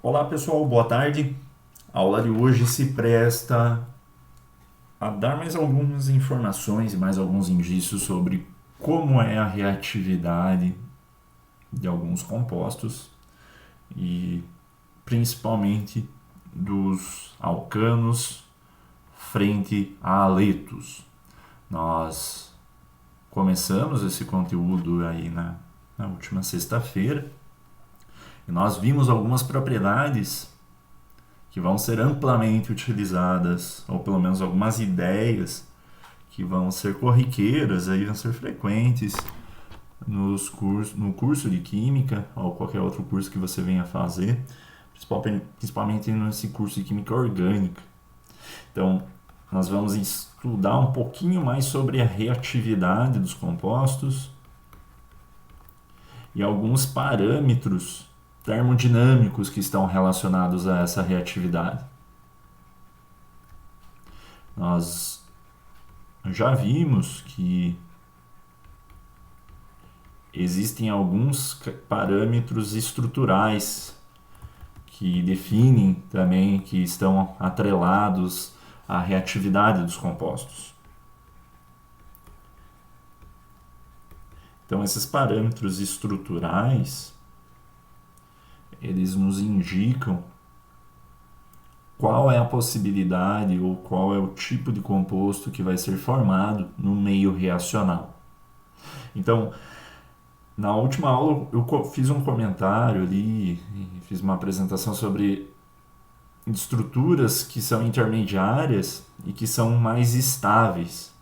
Olá pessoal, boa tarde. A aula de hoje se presta a dar mais algumas informações e mais alguns indícios sobre como é a reatividade de alguns compostos e principalmente dos alcanos frente a haletos. Nós começamos esse conteúdo aí na última sexta-feira e nós vimos algumas propriedades que vão ser amplamente utilizadas, ou pelo menos algumas ideias que vão ser corriqueiras, aí vão ser frequentes no curso de Química, ou qualquer outro curso que você venha fazer, principalmente nesse curso de Química Orgânica. Então, nós vamos estudar um pouquinho mais sobre a reatividade dos compostos e alguns parâmetros termodinâmicos que estão relacionados a essa reatividade. Nós já vimos que existem alguns parâmetros estruturais que definem também, que estão atrelados à reatividade dos compostos. Então, esses parâmetros estruturais eles nos indicam qual é a possibilidade ou qual é o tipo de composto que vai ser formado no meio reacional. Então, na última aula eu fiz um comentário ali, fiz uma apresentação sobre estruturas que são intermediárias e que são mais estáveis.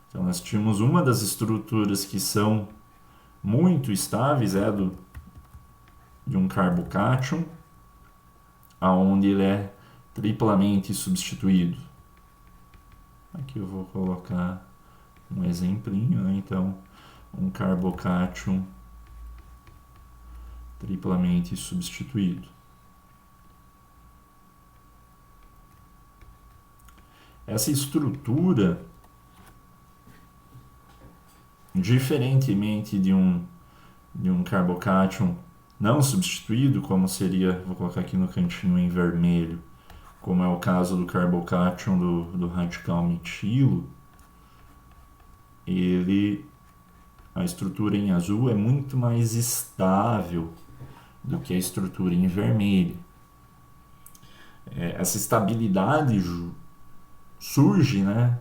Então, nós tínhamos uma das estruturas que são muito estáveis, de um carbocátion, aonde ele é triplamente substituído. Aqui eu vou colocar um exemplinho, né? Então, um carbocátion triplamente substituído. Essa estrutura, diferentemente de um carbocátion não substituído, como seria, vou colocar aqui no cantinho em vermelho, como é o caso do carbocátion do radical metilo, a estrutura em azul é muito mais estável do que a estrutura em vermelho. Essa estabilidade surge, né,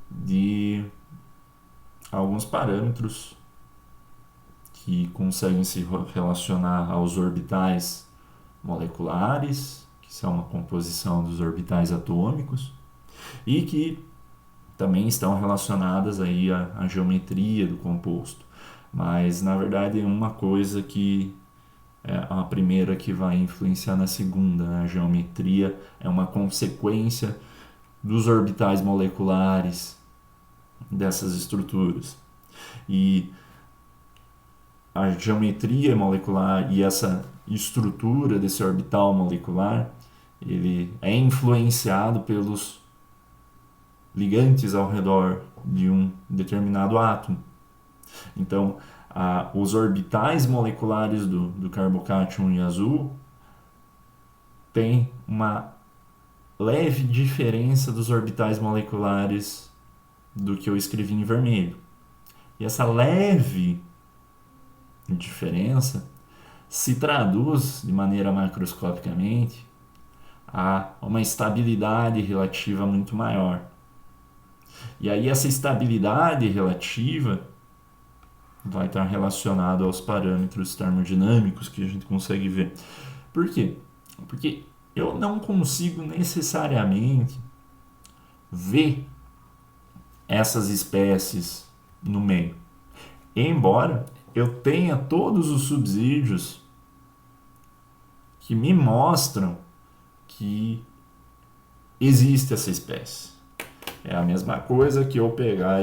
de alguns parâmetros que conseguem se relacionar aos orbitais moleculares, que são uma composição dos orbitais atômicos, e que também estão relacionadas aí à geometria do composto. Mas, na verdade, é uma coisa que é a primeira que vai influenciar na segunda, né? A geometria é uma consequência dos orbitais moleculares dessas estruturas. E a geometria molecular e essa estrutura desse orbital molecular, ele é influenciado pelos ligantes ao redor de um determinado átomo. Então, os orbitais moleculares do carbocátion em azul têm uma leve diferença dos orbitais moleculares do que eu escrevi em vermelho. E essa leve diferença se traduz de maneira macroscopicamente a uma estabilidade relativa muito maior. E aí essa estabilidade relativa vai estar relacionada aos parâmetros termodinâmicos que a gente consegue ver. Por quê? Porque eu não consigo necessariamente ver essas espécies no meio. Embora eu tenha todos os subsídios que me mostram que existe essa espécie. É a mesma coisa que eu pegar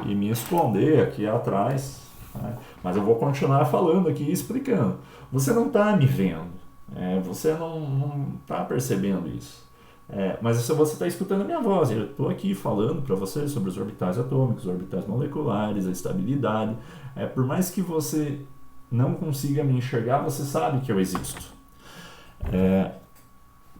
e me esconder aqui atrás, né? Mas eu vou continuar falando aqui e explicando. Você não está me vendo, você não está percebendo isso. Mas se você está escutando a minha voz, eu estou aqui falando para você sobre os orbitais atômicos, os orbitais moleculares, a estabilidade. Por mais que você não consiga me enxergar, você sabe que eu existo.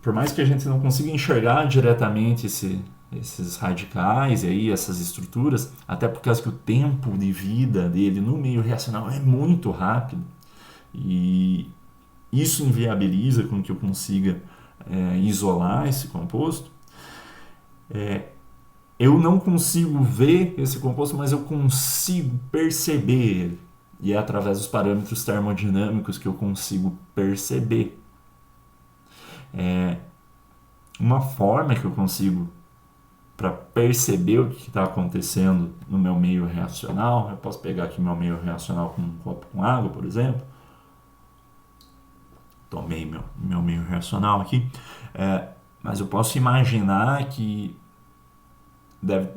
Por mais que a gente não consiga enxergar diretamente esses radicais e aí essas estruturas, até por causa que o tempo de vida dele no meio reacional é muito rápido e isso inviabiliza com que eu consiga isolar esse composto. Eu não consigo ver esse composto, mas eu consigo perceber ele. E é através dos parâmetros termodinâmicos que eu consigo perceber. Uma forma que eu consigo para perceber o que está acontecendo no meu meio reacional, eu posso pegar aqui meu meio reacional com um copo com água, por exemplo. Tomei meu meio reacional aqui. Mas eu posso imaginar que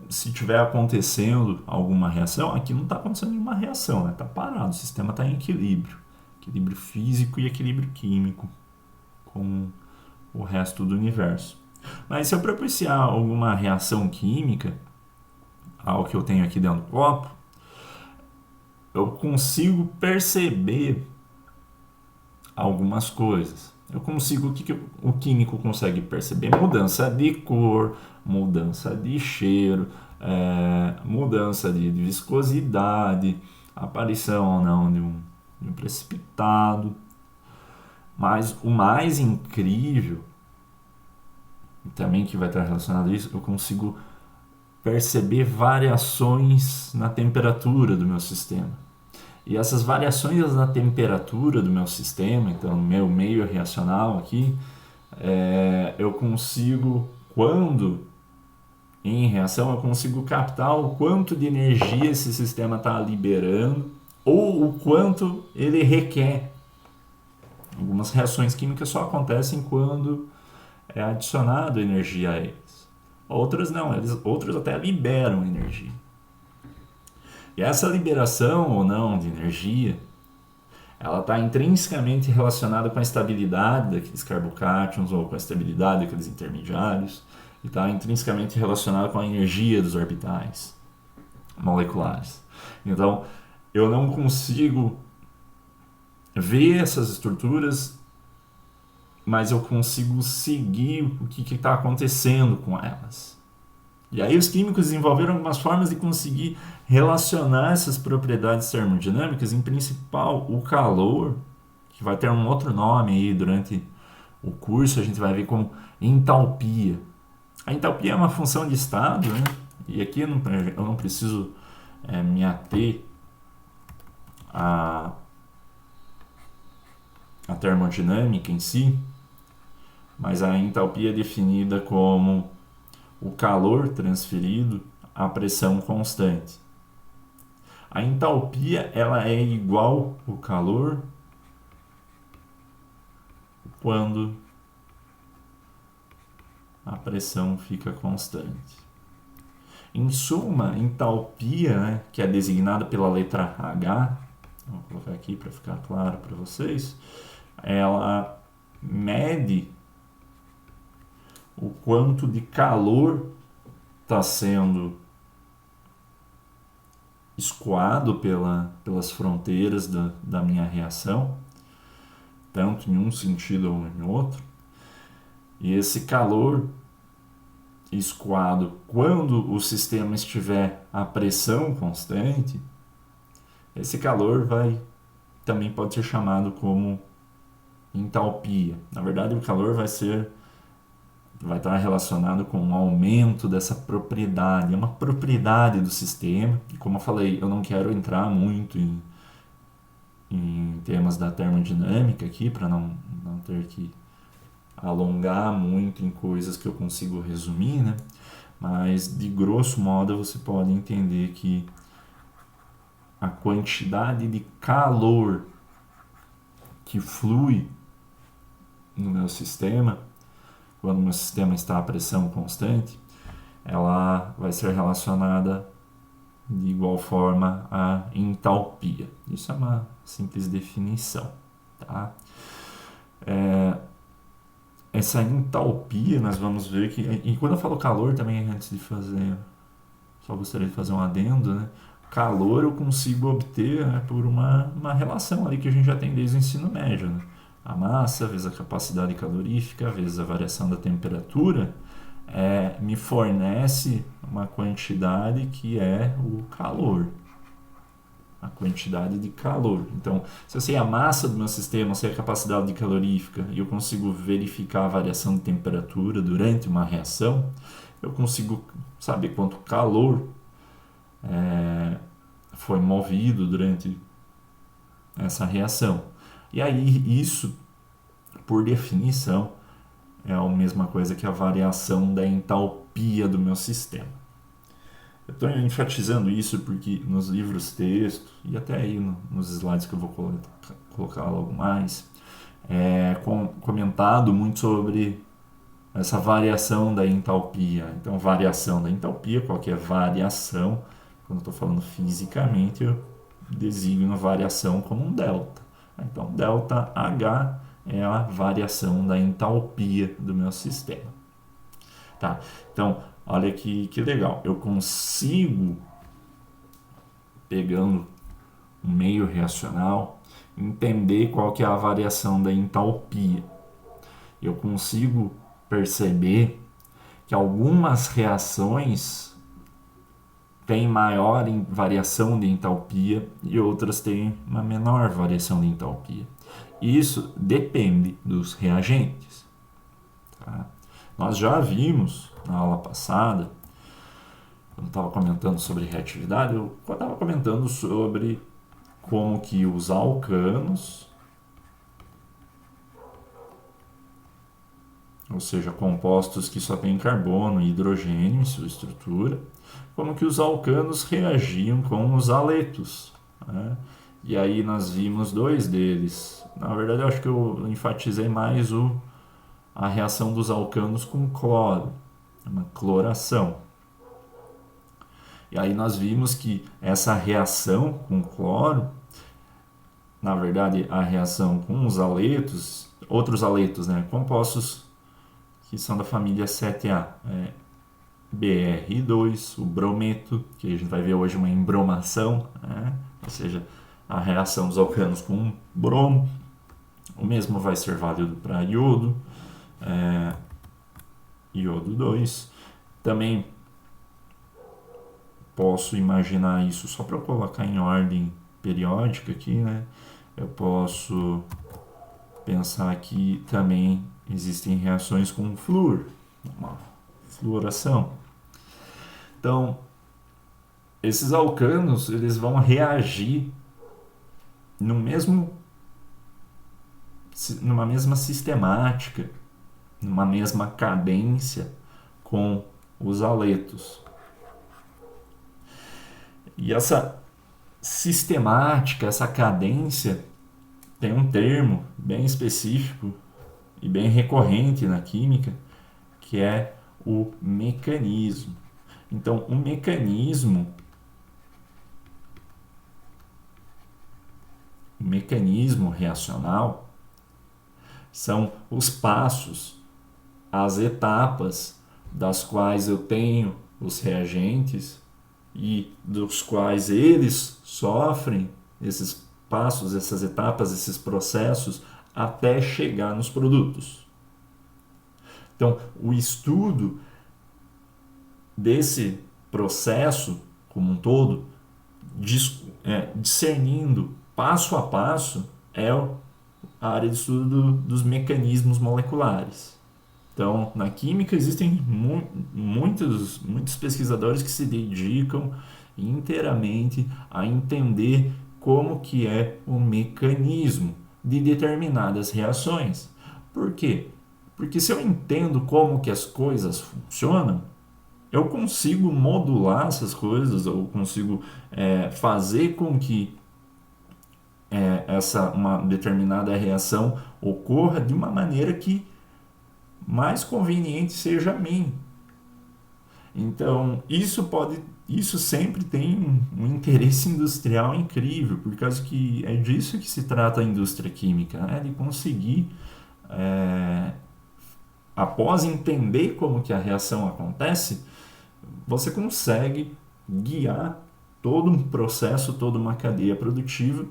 se tiver acontecendo alguma reação, aqui não está acontecendo nenhuma reação, está parado, o sistema está em equilíbrio físico e equilíbrio químico com o resto do universo. Mas se eu propiciar alguma reação química ao que eu tenho aqui dentro do copo, eu consigo perceber algumas coisas. Eu consigo, o que o químico consegue perceber? Mudança de cor, mudança de cheiro, mudança de viscosidade, aparição ou não de um precipitado. Mas o mais incrível, também que vai estar relacionado a isso, eu consigo perceber variações na temperatura do meu sistema. E essas variações na temperatura do meu sistema, então no meu meio reacional aqui, eu consigo, quando em reação, eu consigo captar o quanto de energia esse sistema está liberando ou o quanto ele requer. Algumas reações químicas só acontecem quando é adicionado energia a eles. Outras não, outras até liberam energia. E essa liberação ou não de energia, ela está intrinsecamente relacionada com a estabilidade daqueles carbocátions ou com a estabilidade daqueles intermediários, e está intrinsecamente relacionada com a energia dos orbitais moleculares. Então, eu não consigo ver essas estruturas, mas eu consigo seguir o que está acontecendo com elas. E aí os químicos desenvolveram algumas formas de conseguir relacionar essas propriedades termodinâmicas, em principal o calor, que vai ter um outro nome aí durante o curso, a gente vai ver como entalpia. A entalpia é uma função de estado, né? E aqui eu não preciso me ater a termodinâmica em si, mas a entalpia é definida como o calor transferido à pressão constante. A entalpia ela é igual ao calor quando a pressão fica constante. Em suma, entalpia, né, que é designada pela letra H, vou colocar aqui para ficar claro para vocês, ela mede o quanto de calor está sendo escoado pelas fronteiras da minha reação, tanto em um sentido ou em outro. E esse calor escoado, quando o sistema estiver a pressão constante, esse calor também pode ser chamado como entalpia. Na verdade, o calor vai estar relacionado com um aumento dessa propriedade. É uma propriedade do sistema. E como eu falei, eu não quero entrar muito em temas da termodinâmica aqui, para não ter que alongar muito em coisas que eu consigo resumir, né? Mas, de grosso modo, você pode entender que a quantidade de calor que flui no meu sistema, quando o meu sistema está a pressão constante, ela vai ser relacionada de igual forma à entalpia. Isso é uma simples definição, tá? Essa entalpia, nós vamos ver que... E quando eu falo calor também, antes de fazer... Só gostaria de fazer um adendo, né? Calor eu consigo obter por uma relação ali que a gente já tem desde o ensino médio, né? a massa vezes a capacidade calorífica vezes a variação da temperatura, me fornece uma quantidade que é o calor. A quantidade de calor. Então, se eu sei a massa do meu sistema, sei a capacidade calorífica e eu consigo verificar a variação de temperatura durante uma reação, eu consigo saber quanto calor foi movido durante essa reação. E aí, isso, por definição, é a mesma coisa que a variação da entalpia do meu sistema. Eu estou enfatizando isso porque nos livros texto e até aí nos slides que eu vou colocar logo mais, comentado muito sobre essa variação da entalpia. Então, variação da entalpia, qualquer variação, quando eu estou falando fisicamente, eu designo variação como um delta. Então, delta H é a variação da entalpia do meu sistema. Tá? Então, olha que legal. Eu consigo, pegando um meio reacional, entender qual que é a variação da entalpia. Eu consigo perceber que algumas reações têm maior variação de entalpia e outras têm uma menor variação de entalpia. Isso depende dos reagentes. Tá? Nós já vimos na aula passada, quando estava comentando sobre reatividade, eu estava comentando sobre como que os alcanos, ou seja, compostos que só têm carbono e hidrogênio em sua estrutura, como que os alcanos reagiam com os aletos. Né? E aí nós vimos dois deles. Na verdade, eu acho que eu enfatizei mais a reação dos alcanos com cloro, uma cloração. E aí nós vimos que essa reação com cloro, na verdade, a reação com os aletos, outros aletos, né, compostos que são da família 7A, Br2, o brometo, que a gente vai ver hoje uma embromação, né, ou seja, a reação dos alcanos com bromo. O mesmo vai ser válido para iodo, iodo 2. Também posso imaginar isso só para colocar em ordem periódica aqui, né? Eu posso pensar que também existem reações com flúor, uma fluoração. Então, esses alcanos, eles vão reagir numa mesma sistemática, numa mesma cadência com os aletos. E essa sistemática, essa cadência, tem um termo bem específico e bem recorrente na química, que é o mecanismo. Então, o mecanismo reacional são os passos, as etapas das quais eu tenho os reagentes e dos quais eles sofrem esses passos, essas etapas, esses processos até chegar nos produtos. Então, o estudo desse processo como um todo, discernindo passo a passo, é a área de estudo dos mecanismos moleculares. Então, na química existem muitos pesquisadores que se dedicam inteiramente a entender como que é o mecanismo de determinadas reações. Por quê? Porque se eu entendo como que as coisas funcionam, eu consigo modular essas coisas, eu consigo fazer com que uma determinada reação ocorra de uma maneira que mais conveniente seja a mim. Então, isso sempre tem um interesse industrial incrível, por causa que é disso que se trata a indústria química, né? De conseguir, após entender como que a reação acontece, você consegue guiar todo um processo, toda uma cadeia produtiva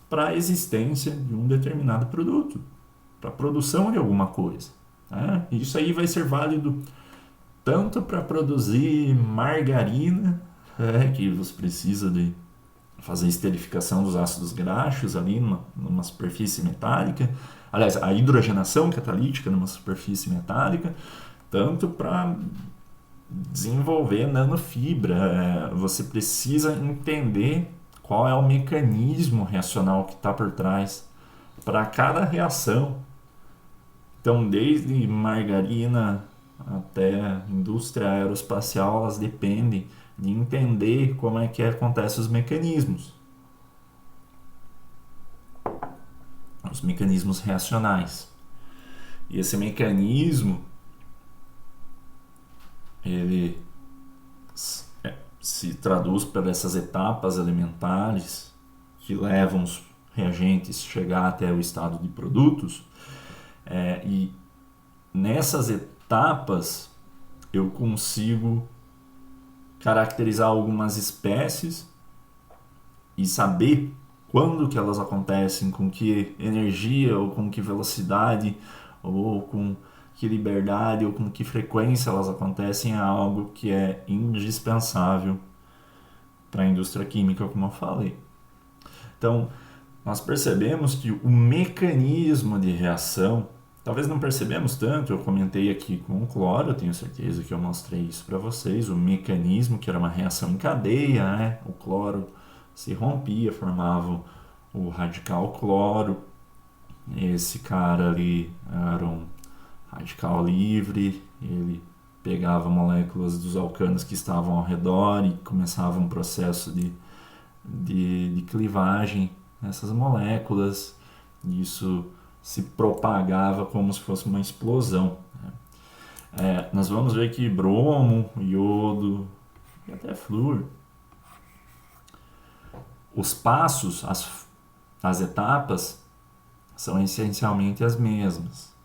para a existência de um determinado produto. para a produção de alguma coisa. Né? Isso aí vai ser válido tanto para produzir margarina, que você precisa de fazer esterificação dos ácidos graxos ali numa superfície metálica, aliás, a hidrogenação catalítica numa superfície metálica, tanto para desenvolver nanofibra. Você precisa entender qual é o mecanismo reacional que está por trás para cada reação. Então, desde margarina até indústria aeroespacial, elas dependem de entender como é que acontecem os mecanismos reacionais. E esse mecanismo, ele se traduz por essas etapas elementares que levam os reagentes a chegar até o estado de produtos. E nessas etapas eu consigo caracterizar algumas espécies e saber quando que elas acontecem, com que energia ou com que velocidade ou com que liberdade ou com que frequência elas acontecem, é algo que é indispensável para a indústria química, como eu falei. Então, nós percebemos que o mecanismo de reação, talvez não percebemos tanto, eu comentei aqui com o cloro, eu tenho certeza que eu mostrei isso para vocês, o mecanismo que era uma reação em cadeia, né? O cloro se rompia, formava o radical cloro, esse cara ali era um radical livre, ele pegava moléculas dos alcanos que estavam ao redor e começava um processo de clivagem nessas moléculas, e isso se propagava como se fosse uma explosão. Nós vamos ver que bromo, iodo e até flúor, os passos, as etapas são essencialmente as mesmas.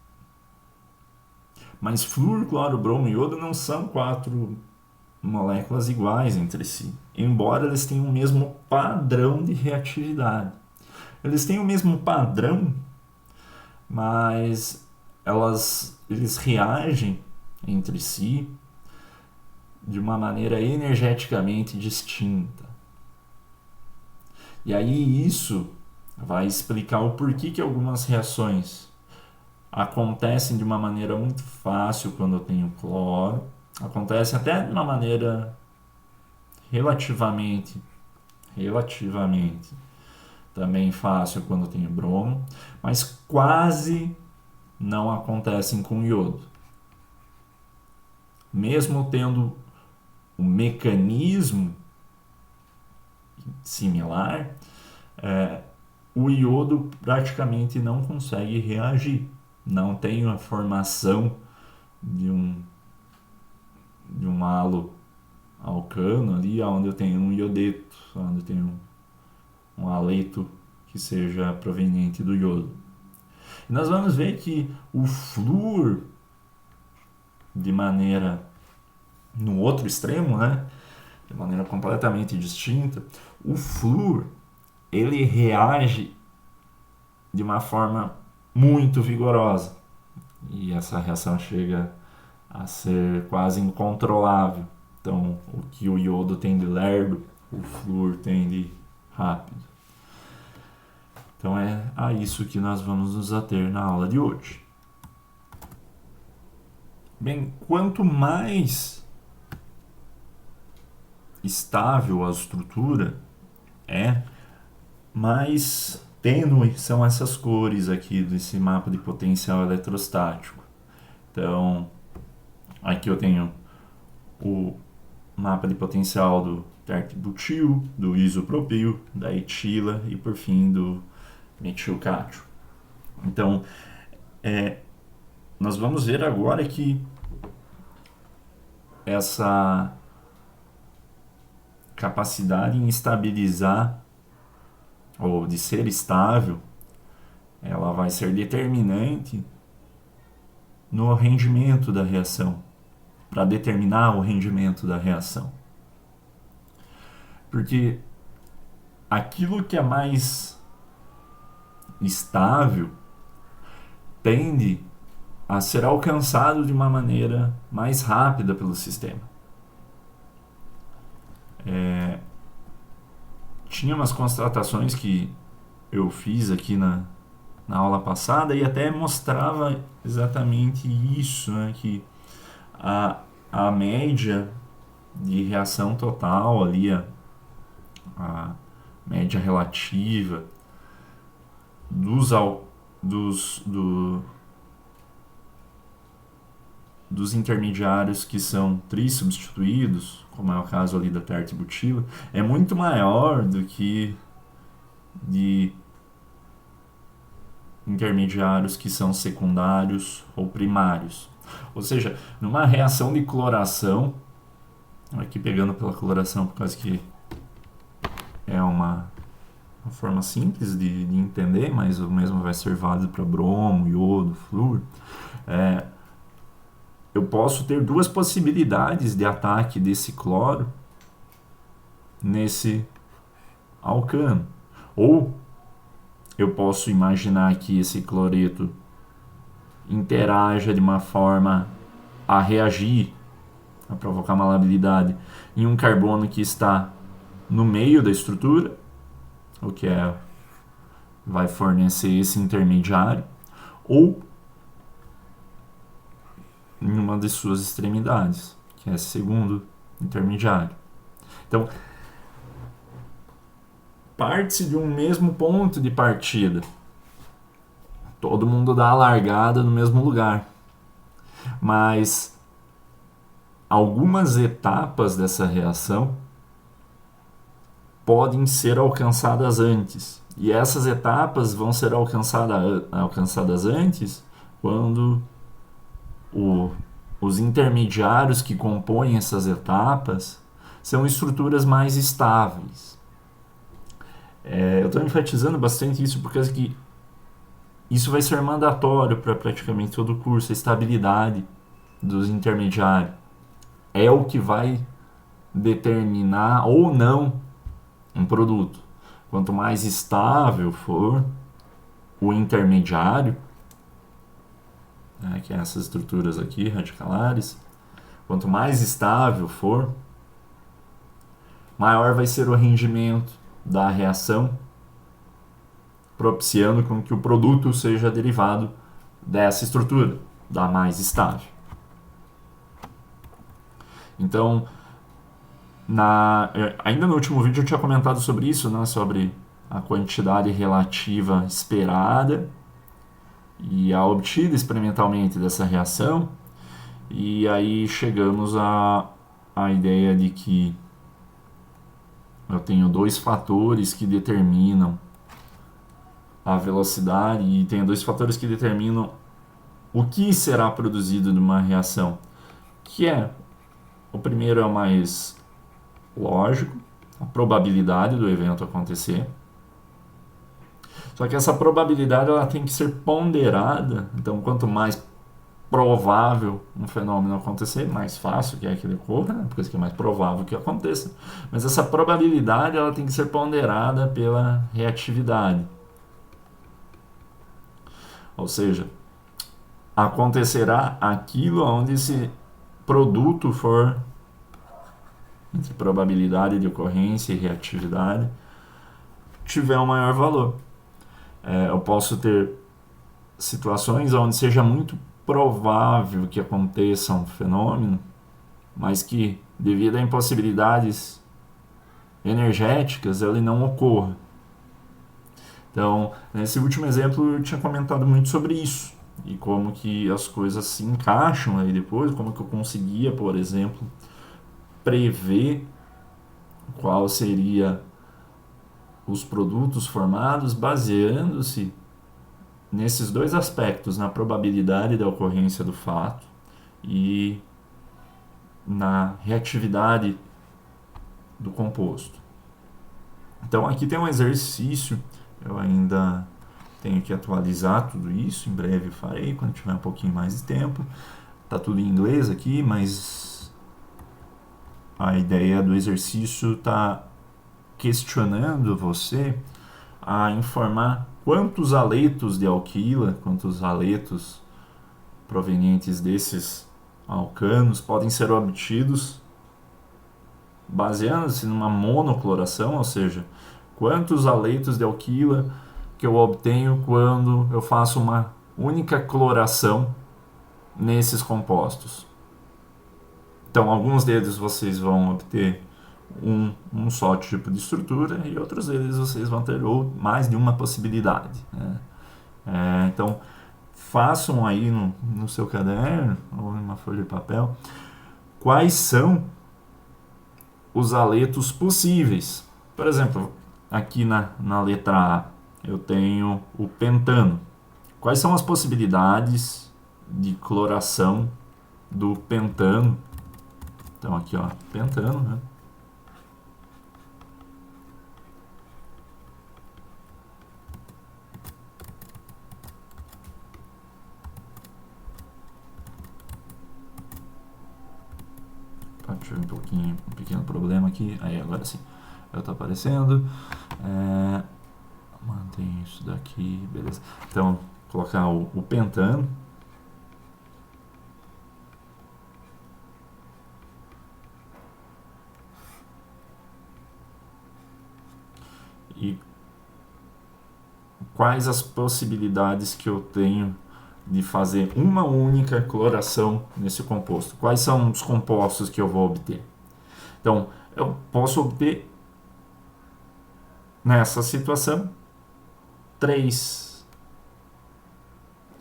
Mas flúor, cloro, bromo e iodo não são 4 moléculas iguais entre si, embora eles tenham o mesmo padrão de reatividade. Eles têm o mesmo padrão, mas eles reagem entre si de uma maneira energeticamente distinta. E aí isso vai explicar o porquê que algumas reações acontecem de uma maneira muito fácil quando eu tenho cloro, acontecem até de uma maneira relativamente também fácil quando eu tenho bromo, mas quase não acontecem com iodo. Mesmo tendo um mecanismo similar, o iodo praticamente não consegue reagir. Não tem a formação de um halo alcano ali, onde eu tenho um iodeto, onde eu tenho um haleto que seja proveniente do iodo. E nós vamos ver que o flúor, de maneira no outro extremo, né, de maneira completamente distinta, o flúor ele reage de uma forma muito vigorosa. E essa reação chega a ser quase incontrolável. Então, o que o iodo tem de lerdo, o flúor tem de rápido. Então, é a isso que nós vamos nos ater na aula de hoje. Bem, quanto mais estável a estrutura mais tênue são essas cores aqui desse mapa de potencial eletrostático. Então, aqui eu tenho o mapa de potencial do tertbutil, do isopropil, da etila e, por fim, do metilcátio. Então, nós vamos ver agora que essa capacidade em estabilizar ou de ser estável, ela vai ser determinante no rendimento da reação, para determinar o rendimento da reação. Porque aquilo que é mais estável tende a ser alcançado de uma maneira mais rápida pelo sistema. Tinha umas constatações que eu fiz aqui na aula passada e até mostrava exatamente isso, né? Que a média de reação total ali, a média relativa dos intermediários que são trissubstituídos, como é o caso ali da tertibutila, é muito maior do que de intermediários que são secundários ou primários. Ou seja, numa reação de cloração, aqui pegando pela cloração por causa que é uma forma simples de entender, mas o mesmo vai ser válido para bromo, iodo, flúor. Eu posso ter duas possibilidades de ataque desse cloro nesse alcano. Ou eu posso imaginar que esse cloreto interaja de uma forma a reagir, a provocar malabilidade em um carbono que está no meio da estrutura, o que vai fornecer esse intermediário, ou em uma de suas extremidades, que é esse segundo intermediário. Então, parte-se de um mesmo ponto de partida. Todo mundo dá a largada no mesmo lugar. Mas algumas etapas dessa reação podem ser alcançadas antes. E essas etapas vão ser alcançadas antes quando os intermediários que compõem essas etapas são estruturas mais estáveis. Eu estou enfatizando bastante isso porque isso vai ser mandatório para praticamente todo o curso. A estabilidade dos intermediários é o que vai determinar ou não um produto. Quanto mais estável for o intermediário, que é essas estruturas aqui, radicalares, quanto mais estável for, maior vai ser o rendimento da reação, propiciando com que o produto seja derivado dessa estrutura, da mais estável. Então, ainda no último vídeo eu tinha comentado sobre isso, né, sobre a quantidade relativa esperada e a obtida experimentalmente dessa reação, e aí chegamos à ideia de que eu tenho dois fatores que determinam a velocidade e tenho dois fatores que determinam o que será produzido numa reação, que o primeiro é o mais lógico, a probabilidade do evento acontecer. Só que essa probabilidade ela tem que ser ponderada, então quanto mais provável um fenômeno acontecer, mais fácil que é que ele ocorra, né? Porque é mais provável que aconteça. Mas essa probabilidade ela tem que ser ponderada pela reatividade. Ou seja, acontecerá aquilo onde esse produto for, entre probabilidade de ocorrência e reatividade, tiver um maior valor. Eu posso ter situações onde seja muito provável que aconteça um fenômeno, mas que, devido a impossibilidades energéticas, ele não ocorra. Então, nesse último exemplo, eu tinha comentado muito sobre isso, e como que as coisas se encaixam aí depois, como que eu conseguia, por exemplo, prever qual seria os produtos formados baseando-se nesses dois aspectos, na probabilidade da ocorrência do fato e na reatividade do composto. Então aqui tem um exercício, eu ainda tenho que atualizar tudo isso, em breve farei, quando tiver um pouquinho mais de tempo. Tá tudo em inglês aqui, mas a ideia do exercício está questionando você a informar quantos haletos de alquila, quantos haletos provenientes desses alcanos podem ser obtidos baseando-se numa monocloração, ou seja, quantos haletos de alquila que eu obtenho quando eu faço uma única cloração nesses compostos. Então, alguns deles vocês vão obter um só tipo de estrutura e outros deles vocês vão ter mais de uma possibilidade, né? Então, façam aí no seu caderno ou em uma folha de papel quais são os haletos possíveis. Por exemplo, aqui na letra A eu tenho o pentano. Quais são as possibilidades de cloração do pentano? Então aqui, ó, pentano, né? Tive um pequeno problema aqui. Aí agora sim, eu tô aparecendo. Mantém isso daqui, beleza. Então, colocar o pentano. E quais as possibilidades que eu tenho de fazer uma única cloração nesse composto? Quais são os compostos que eu vou obter? Então, eu posso obter, nessa situação, 3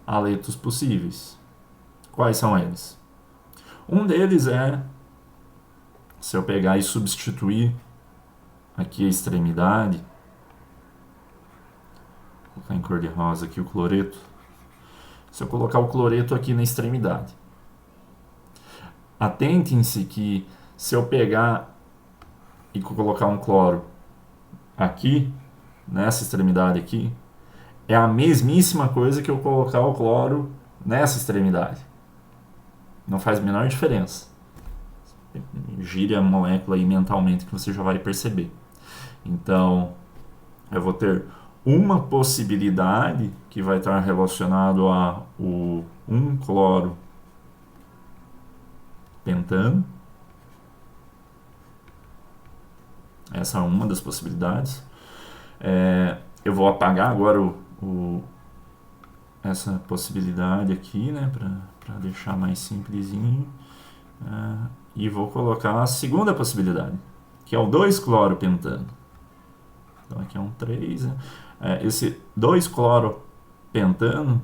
haletos possíveis. Quais são eles? Um deles é, se eu pegar e substituir aqui a extremidade, vou colocar em cor de rosa aqui o cloreto. Se eu colocar o cloreto aqui na extremidade, atentem-se que se eu pegar e colocar um cloro aqui, nessa extremidade aqui, é a mesmíssima coisa que eu colocar o cloro nessa extremidade. Não faz a menor diferença. Gire a molécula aí mentalmente que você já vai perceber. Então, eu vou ter uma possibilidade que vai estar relacionado a o 1-cloro pentano. Essa é uma das possibilidades. Eu vou apagar agora essa possibilidade aqui, né, para deixar mais simplesinho. E vou colocar a segunda possibilidade, que é o 2-cloro pentano. Então aqui é um 3. Né? Esse 2-cloro pentano,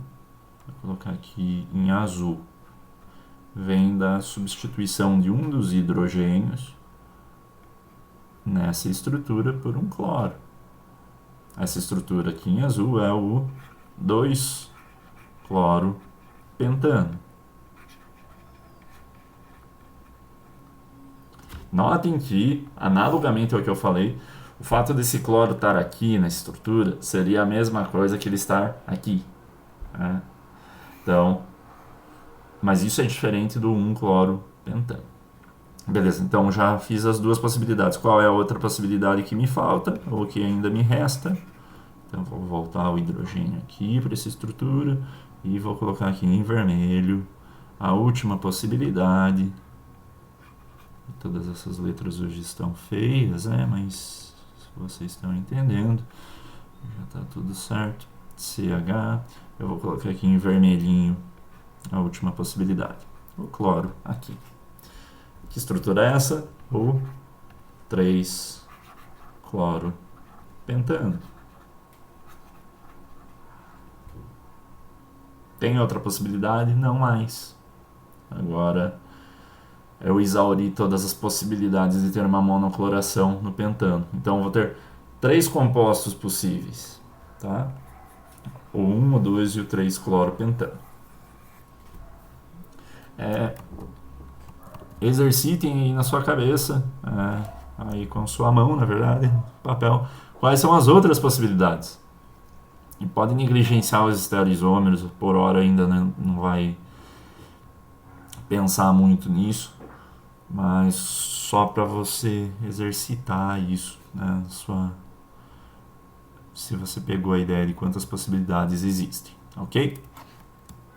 vou colocar aqui em azul, vem da substituição de um dos hidrogênios nessa estrutura por um cloro. Essa estrutura aqui em azul é o 2-cloro pentano. Notem que, analogamente ao que eu falei, o fato desse cloro estar aqui na estrutura seria a mesma coisa que ele estar aqui. Né? Então, mas isso é diferente do 1-cloro pentano. Beleza, então já fiz as duas possibilidades. Qual é a outra possibilidade que me falta, ou que ainda me resta? Então vou voltar o hidrogênio aqui para essa estrutura e vou colocar aqui em vermelho a última possibilidade. Todas essas letras hoje estão feias, né? Mas vocês estão entendendo, já está tudo certo. CH, eu vou colocar aqui em vermelhinho a última possibilidade, o cloro aqui. Que estrutura é essa? O 3-cloro pentano. Tem outra possibilidade? Não mais. Agora eu exauri todas as possibilidades de ter uma monocloração no pentano. Então eu vou ter 3 compostos possíveis, tá? O 1, o 2 e o 3-cloro pentano. Exercitem aí na sua cabeça, aí com sua mão, na verdade, papel, quais são as outras possibilidades. E pode negligenciar os estereoisômeros, por hora ainda não vai pensar muito nisso, mas só para você exercitar isso, né, se você pegou a ideia de quantas possibilidades existem, ok?